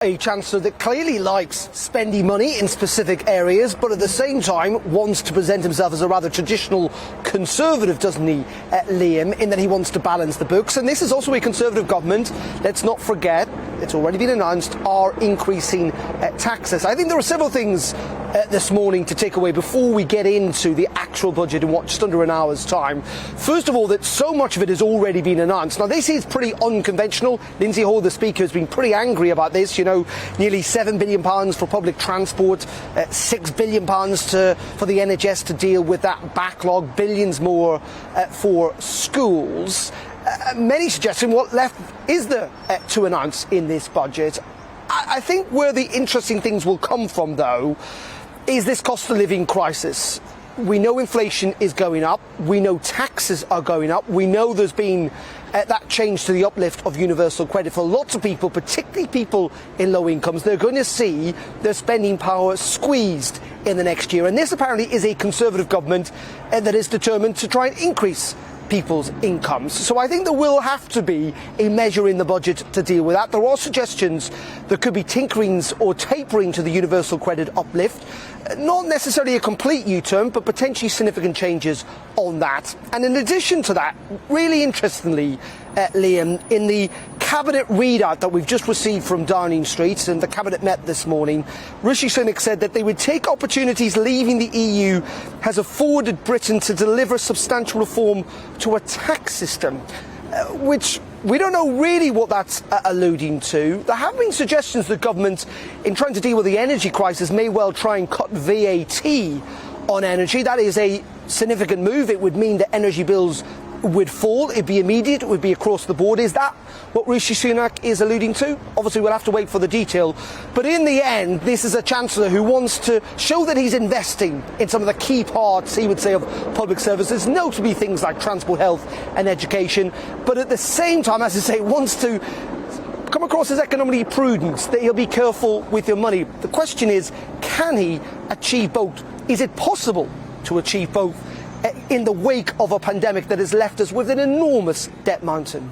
A Chancellor that clearly likes spending money in specific areas, but at the same time wants to present himself as a rather traditional Conservative, doesn't he, Liam, in that he wants to balance the books. And this is also a Conservative government, let's not forget, it's already been announced, are increasing taxes. I think there are several things this morning to take away before we get into the actual budget in just under an hour's time. First of all, that so much of it has already been announced. Now, this is pretty unconventional. Lindsay Hall, the Speaker, has been pretty angry about this. You know, nearly £7 billion for public transport, £6 billion for the NHS to deal with that backlog, billions more for schools. Many suggesting what left is there to announce in this budget. I think where the interesting things will come from, though, is this cost of living crisis. We know inflation is going up. We know taxes are going up. We know there's been that change to the uplift of universal credit for lots of people, particularly people in low incomes. They're going to see their spending power squeezed in the next year. And this apparently is a Conservative government that is determined to try and increase people's incomes. So I think there will have to be a measure in the budget to deal with that. There are suggestions there could be tinkerings or tapering to the universal credit uplift. Not necessarily a complete U-turn, but potentially significant changes on that. And in addition to that, really interestingly, Liam, in the Cabinet readout that we've just received from Downing Street, and the Cabinet met this morning, Rishi Sunak said that they would take opportunities leaving the EU has afforded Britain to deliver substantial reform to a tax system, which we don't know really what that's alluding to. There have been suggestions that government, in trying to deal with the energy crisis, may well try and cut VAT on energy. That is a significant move. It would mean that energy bills would fall. It'd be immediate. It would be across the board. Is that what Rishi Sunak is alluding to? Obviously, we'll have to wait for the detail. But in the end, this is a Chancellor who wants to show that he's investing in some of the key parts, he would say, of public services, notably things like transport, health and education. But at the same time, as I say, wants to come across as economically prudent, that he'll be careful with your money. The question is, can he achieve both? Is it possible to achieve both in the wake of a pandemic that has left us with an enormous debt mountain?